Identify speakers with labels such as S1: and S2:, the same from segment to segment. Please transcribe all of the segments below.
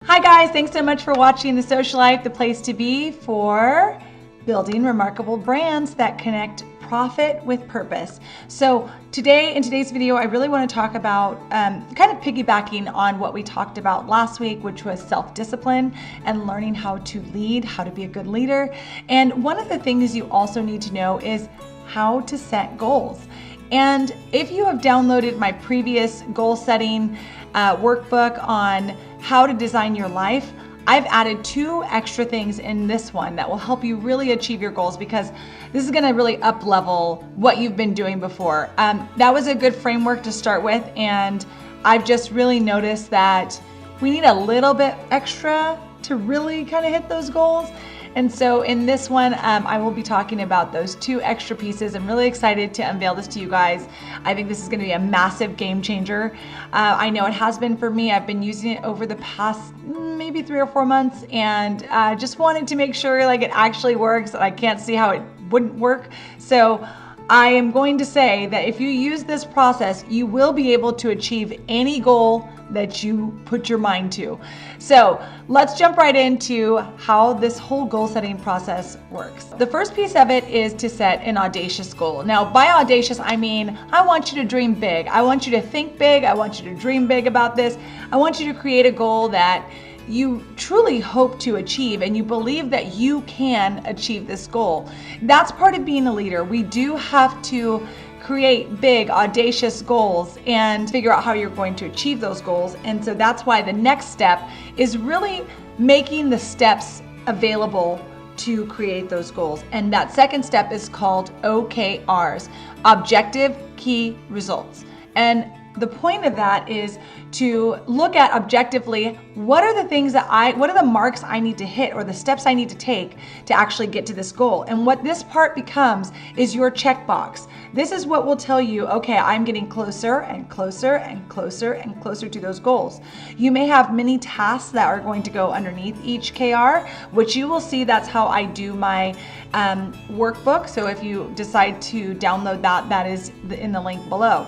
S1: Hi guys, thanks so much for watching The Social Life, the place to be for building remarkable brands that connect profit with purpose. So today, in today's video, I really want to talk about kind of piggybacking on what we talked about last week, which was self-discipline and learning how to lead, how to be a good leader. And one of the things you also need to know is how to set goals. And if you have downloaded my previous goal setting workbook on how to design your life, I've added 2 extra things in this one that will help you really achieve your goals, because this is going to really up level what you've been doing before. That was a good framework to start with, and I've just really noticed that we need a little bit extra to really kind of hit those goals. And so in this one, I will be talking about those 2 extra pieces. I'm really excited to unveil this to you guys. I think this is going to be a massive game changer. I know it has been for me. I've been using it over the past maybe 3 or 4 months, and just wanted to make sure like it actually works. I can't see how it wouldn't work. So I am going to say that if you use this process, you will be able to achieve any goal that you put your mind to. So let's jump right into how this whole goal setting process works. The first piece of it is to set an audacious goal. Now, by audacious, I mean, I want you to dream big. I want you to think big. I want you to dream big about this. I want you to create a goal that you truly hope to achieve and you believe that you can achieve this goal. That's part of being a leader. We do have to create big, audacious goals and figure out how you're going to achieve those goals. And so that's why the next step is really making the steps available to create those goals. And that second step is called OKRs, Objective Key Results. And the point of that is to look at objectively, what are the things that what are the marks I need to hit or the steps I need to take to actually get to this goal? And what this part becomes is your checkbox. This is what will tell you, okay, I'm getting closer and closer and closer and closer to those goals. You may have many tasks that are going to go underneath each KR, which you will see that's how I do my workbook. So if you decide to download that, that is in the link below.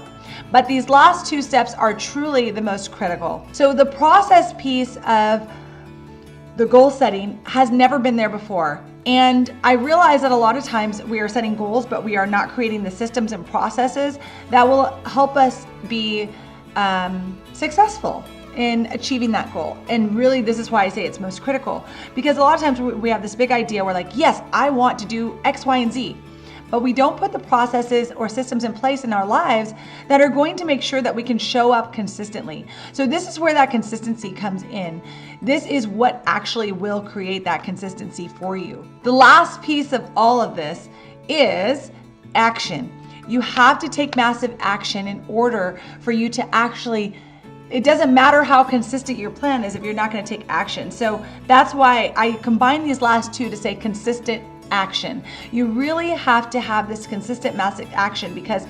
S1: But these last 2 steps are truly the most critical. So the process piece of the goal setting has never been there before. And I realize that a lot of times we are setting goals, but we are not creating the systems and processes that will help us be successful in achieving that goal. And really, this is why I say it's most critical, because a lot of times we have this big idea. We're like, yes, I want to do X, Y, and Z. But we don't put the processes or systems in place in our lives that are going to make sure that we can show up consistently. So this is where that consistency comes in. This is what actually will create that consistency for you. The last piece of all of this is action. You have to take massive action in order for you to actually, it doesn't matter how consistent your plan is if you're not going to take action. So that's why I combine these last 2 to say consistent action. You really have to have this consistent massive action, because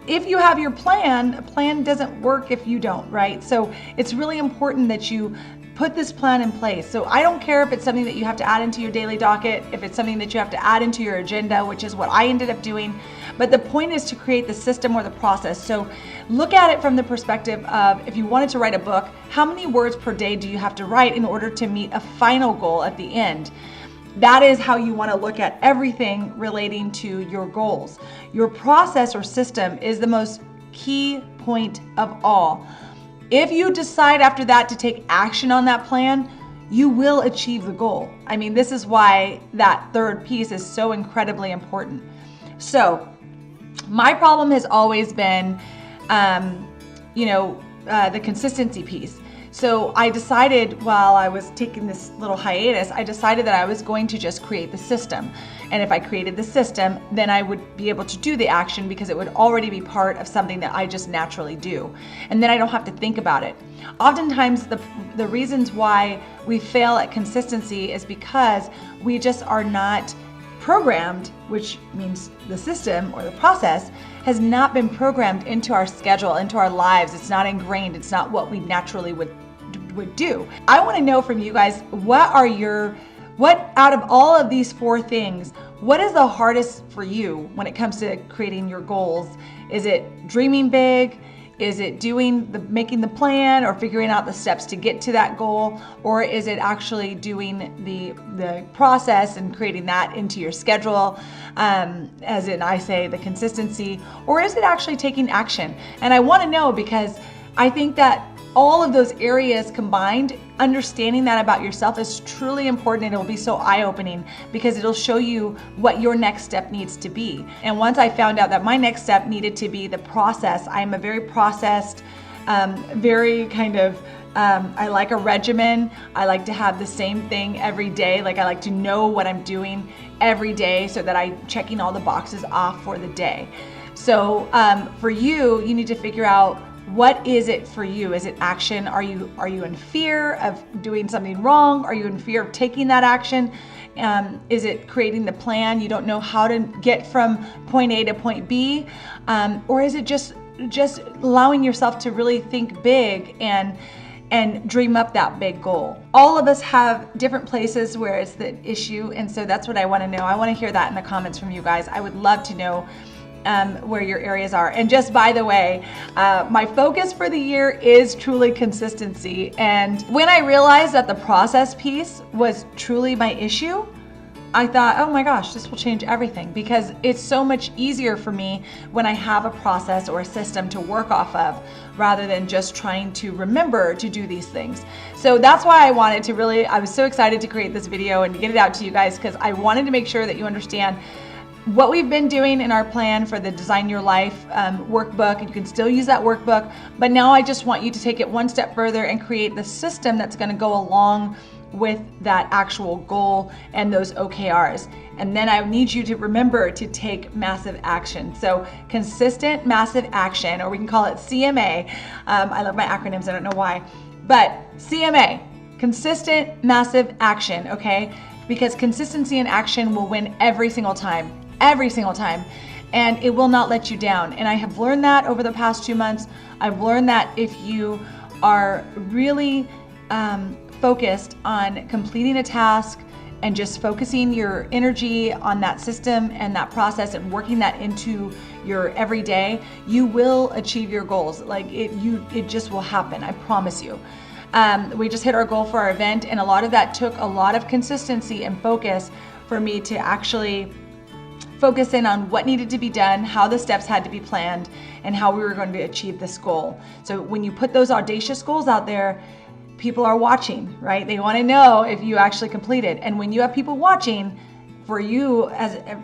S1: if you have your plan, a plan doesn't work if you don't, right? So it's really important that you put this plan in place. So I don't care if it's something that you have to add into your daily docket, if it's something that you have to add into your agenda, which is what I ended up doing. But the point is to create the system or the process. So look at it from the perspective of, if you wanted to write a book, how many words per day do you have to write in order to meet a final goal at the end? That is how you want to look at everything relating to your goals. Your process or system is the most key point of all. If you decide after that to take action on that plan, you will achieve the goal. I mean, this is why that third piece is so incredibly important. So my problem has always been, the consistency piece. So I decided, while I was taking this little hiatus, I decided that I was going to just create the system. And if I created the system, then I would be able to do the action, because it would already be part of something that I just naturally do. And then I don't have to think about it. Oftentimes, the reasons why we fail at consistency is because we just are not programmed, which means the system or the process has not been programmed into our schedule, into our lives. It's not ingrained. It's not what we naturally would do. I want to know from you guys, what out of all of these 4 things, what is the hardest for you when it comes to creating your goals? Is it dreaming big? Is it making the plan or figuring out the steps to get to that goal? Or is it actually doing the process and creating that into your schedule? As in, I say, the consistency. Or is it actually taking action? And I want to know, because I think that all of those areas combined, understanding that about yourself is truly important, and it'll be so eye-opening because it'll show you what your next step needs to be. And once I found out that my next step needed to be the process, I'm a very processed, very kind of, I like a regimen. I like to have the same thing every day. Like, I like to know what I'm doing every day so that I'm checking all the boxes off for the day. So for you need to figure out, what is it for you? Is it action? Are you in fear of doing something wrong? Are you in fear of taking that action? Is it creating the plan? You don't know how to get from point A to point B? Or is it just allowing yourself to really think big and dream up that big goal? All of us have different places where it's the issue, and so that's what I want to know. I want to hear that in the comments from you guys. I would love to know where your areas are. And just by the way, my focus for the year is truly consistency. And when I realized that the process piece was truly my issue, I thought, oh my gosh, this will change everything, because it's so much easier for me when I have a process or a system to work off of, rather than just trying to remember to do these things. So that's why I was so excited to create this video and to get it out to you guys, because I wanted to make sure that you understand what we've been doing in our plan for the Design Your Life workbook. And you can still use that workbook, but now I just want you to take it one step further and create the system that's going to go along with that actual goal and those OKRs. And then I need you to remember to take massive action. So consistent massive action, or we can call it CMA. I love my acronyms, I don't know why, but CMA, consistent massive action, okay? Because consistency and action will win every single time, and it will not let you down. And I have learned that over the past 2 months. I've learned that if you are really focused on completing a task and just focusing your energy on that system and that process and working that into your everyday, you will achieve your goals. Like it just will happen, I promise you. We just hit our goal for our event, and a lot of that took a lot of consistency and focus for me to actually focus in on what needed to be done, how the steps had to be planned, and how we were going to achieve this goal. So when you put those audacious goals out there, people are watching, right? They want to know if you actually completed. And when you have people watching, for you,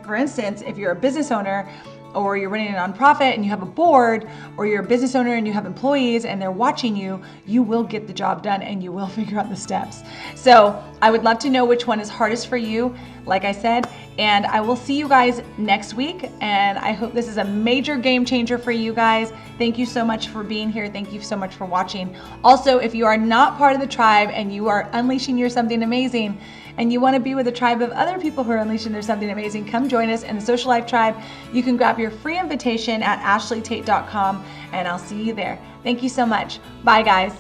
S1: for instance, if you're a business owner, or you're running a nonprofit and you have a board, or you're a business owner and you have employees and they're watching you, you will get the job done and you will figure out the steps. So I would love to know which one is hardest for you, like I said, and I will see you guys next week. And I hope this is a major game changer for you guys. Thank you so much for being here. Thank you so much for watching. Also, if you are not part of the tribe and you are unleashing your something amazing, and you want to be with a tribe of other people who are unleashing their something amazing, come join us in the Social Life Tribe. You can grab your free invitation at ashleytate.com, and I'll see you there. Thank you so much. Bye, guys.